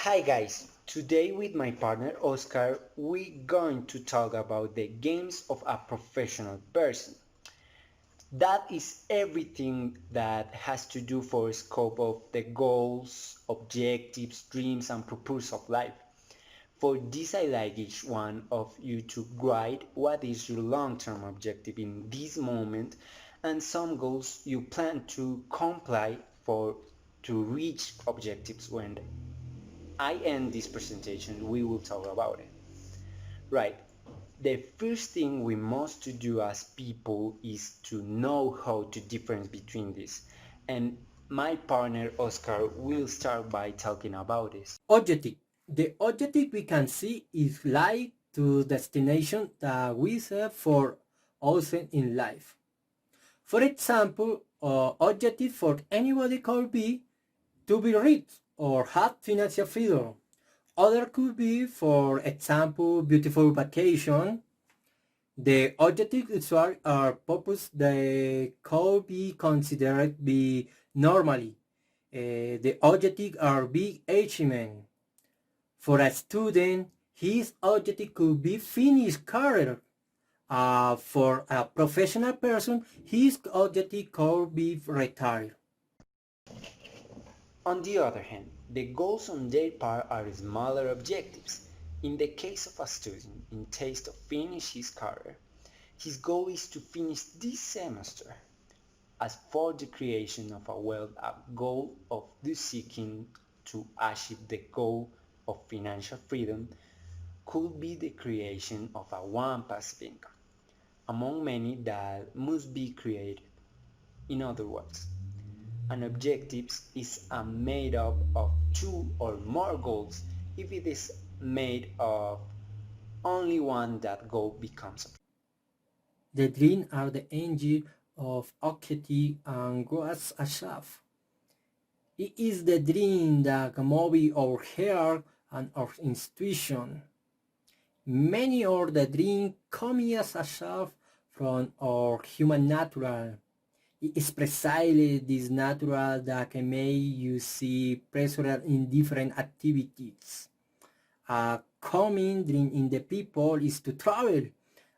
Hi guys, today with my partner Oscar we're going to talk about the games of a professional person. That is everything that has to do for scope of the goals, objectives, dreams and purpose of life. For this I like each one of you to write what is your long-term objective in this moment and some goals you plan to comply for to reach objectives when I end this presentation, we will talk about it. Right. The first thing we must to do as people is to know how to difference between this. And my partner Oscar will start by talking about this. Objective. The objective we can see is like to destination that we set for us in life. For example, objective for anybody could be to be rich or have financial freedom. Other could be, for example, beautiful vacation. The objective is our purpose they could be considered be normally. The objective are big achievement. For a student, his objective could be finish career. For a professional person, his objective could be retire. On the other hand, the goals on their part are smaller objectives. In the case of a student in taste of finish his career, his goal is to finish this semester. As for the creation of a wealth, a goal of the seeking to achieve the goal of financial freedom could be the creation of a one passive income, among many that must be created. In other words, an objective is made up of two or more goals. If it is made of only one, that goal becomes a The dreams are the engine of objective and grows a shaft. It is the dream that moves our heart and our institution. Many of the dreams come as a shaft from our human natural. It is precisely this natural that can make you see pressure in different activities. A common dream in the people is to travel.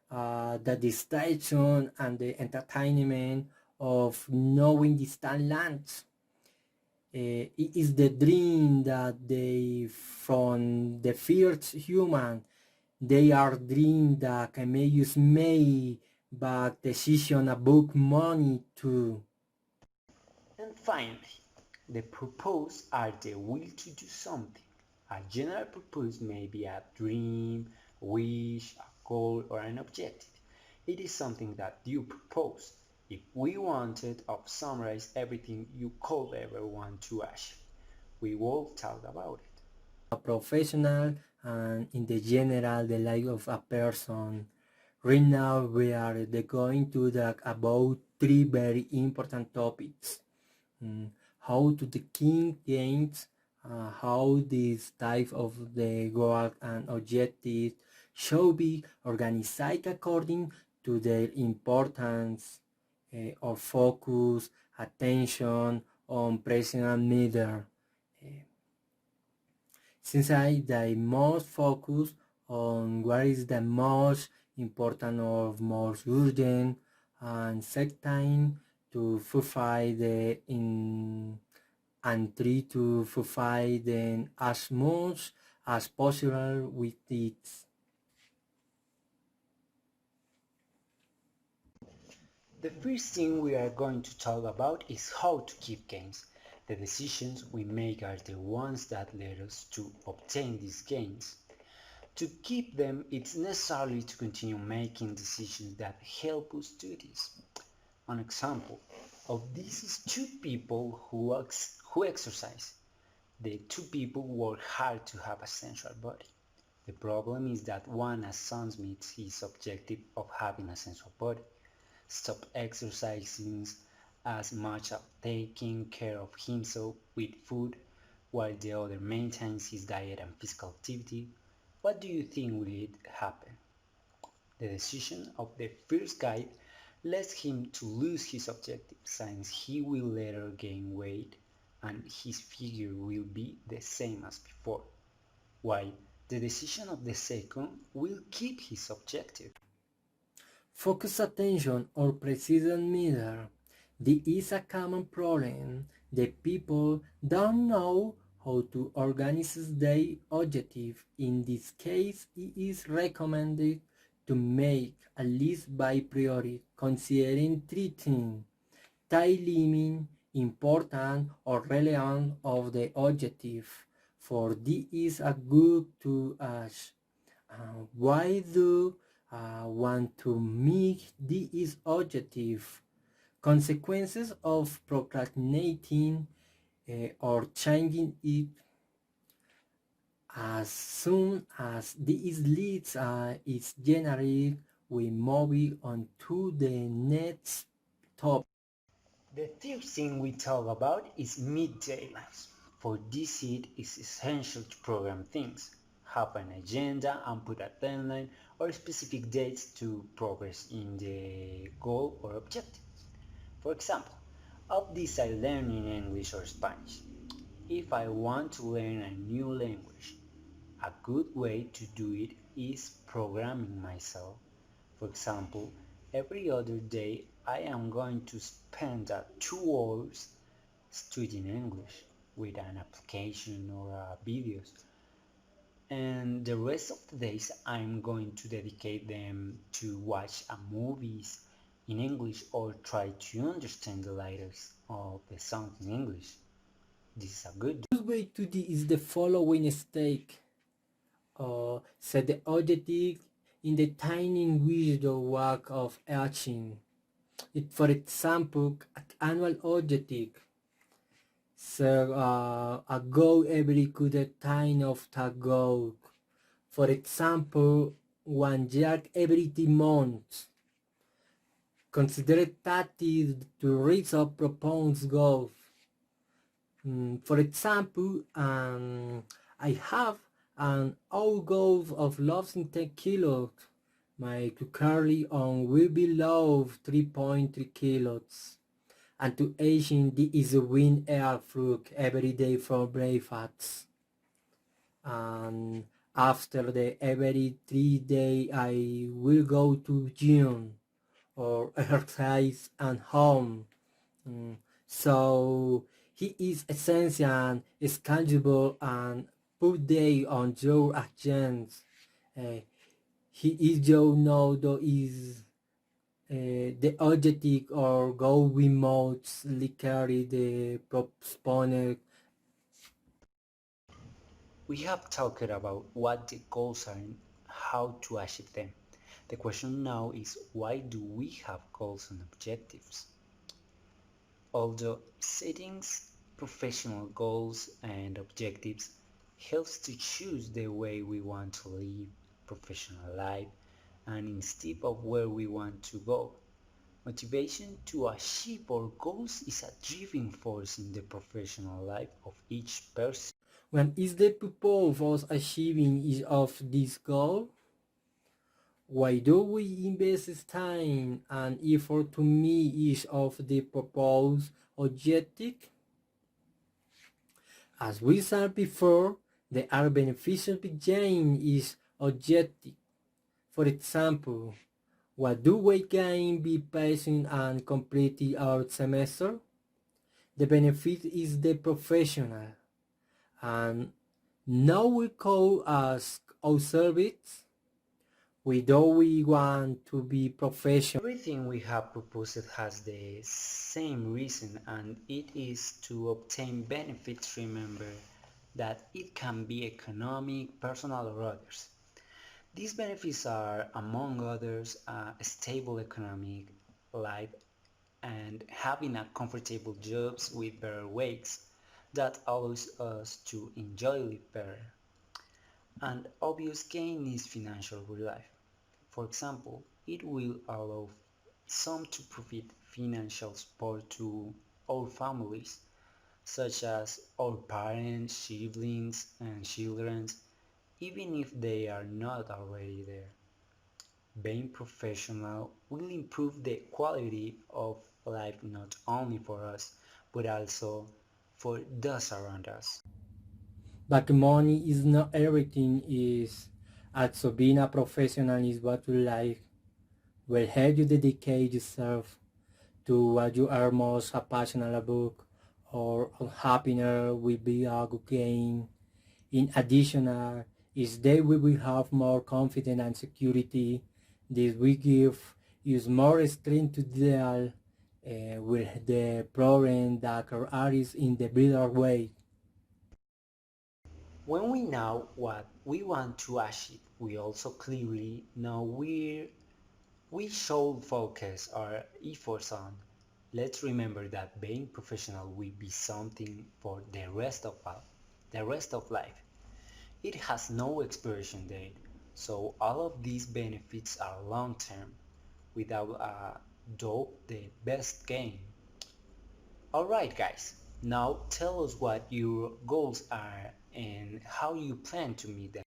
The distraction and the entertainment of knowing distant lands. It is the dream that they, from the first human, they are dreams that can make you make but decision about money too. And finally, the purpose are the will to do something. A general purpose may be a dream, a wish, a goal, or an objective. It is something that you propose. If we wanted to summarize everything you could ever want to achieve, we will talk about it. A professional and in the general the life of a person. Right now we are going to talk about three very important topics. How to the king gains, how this type of the goal and objectives should be organized according to their importance or focus, attention on personal matter. Since I most focus on what is the most important or most urgent and set time to fulfill the in and try to fulfill them as much as possible with it. The first thing we are going to talk about is how to keep gains. The decisions we make are the ones that lead us to obtain these gains. To keep them, it's necessary to continue making decisions that help us do this. An example of this is two people who exercise. The two people work hard to have a sensual body. The problem is that one as soon meets his objective of having a sensual body, stop exercising as much as taking care of himself with food, while the other maintains his diet and physical activity. What do you think will happen? The decision of the first guy leads him to lose his objective since he will later gain weight and his figure will be the same as before, while the decision of the second will keep his objective. Focus attention or precision meter. This is a common problem. The people don't know how to organize their objective. In this case, it is recommended to make a list by priority, considering three things: time limit, important or relevant of the objective. For this is a good to ask. Why do I want to meet this objective? Consequences of procrastinating or changing it. As soon as this list is generated, we move on to the next topic. The third thing we talk about is meet deadlines. For this it is essential to program things, have an agenda and put a deadline or specific dates to progress in the goal or objective. For example, of this I learn in English or Spanish. If I want to learn a new language, a good way to do it is programming myself. For example, every other day I am going to spend 2 hours studying English with an application or videos, and the rest of the days I'm going to dedicate them to watch movies in English or try to understand the lyrics of the song in English. This is a good. The way to do is the following step. Set the objective in the tiny window work of action. For example, annual objective. So a goal every good time of the goal. For example, 1 year every 3 months. Consider tactics to reach a proposed goal. For example, I have an old goal of losing 10 kilos. My currently on will be below 3.3 kilos. And to aging, this is a win air fruit every day for breakfast. And after the every 3 day, I will go to gym or exercise at home. So he is essential, tangible, and put day on your agenda. He is your node is the objective or goal we mostly carry the postponed. We have talked about what the goals are and how to achieve them. The question now is, why do we have goals and objectives? Although setting professional goals and objectives helps to choose the way we want to live professional life and instead of where we want to go. Motivation to achieve our goals is a driving force in the professional life of each person. When is the purpose of achieving each of these goals? Why do we invest time and effort to meet each of the proposed objectives? As we said before, there are beneficial behind each objective. For example, what do we gain by passing and completing our semester? The benefit is the professional, and now we call us our service. We do we want to be professional. Everything we have proposed has the same reason, and it is to obtain benefits. Remember that it can be economic, personal, or others. These benefits are, among others, a stable economic life and having a comfortable jobs with better wages that allows us to enjoy life better. An obvious gain is financial relief. For example, it will allow some to provide financial support to our families, such as our parents, siblings, and children, even if they are not already there. Being professional will improve the quality of life not only for us, but also for those around us. But money is not everything is also being a professional is what you like. Will help you dedicate yourself to what you are most passionate about or happier will be a good game. In addition, is that we will have more confidence and security. This will give us more strength to deal with the problem that arise in the better way. When we know what we want to achieve, we also clearly know where we should focus our efforts on. Let's remember that being professional will be something for the rest of life. It has no expiration date, so all of these benefits are long term, without a doubt the best game. Alright guys, now tell us what your goals are and how you plan to meet them.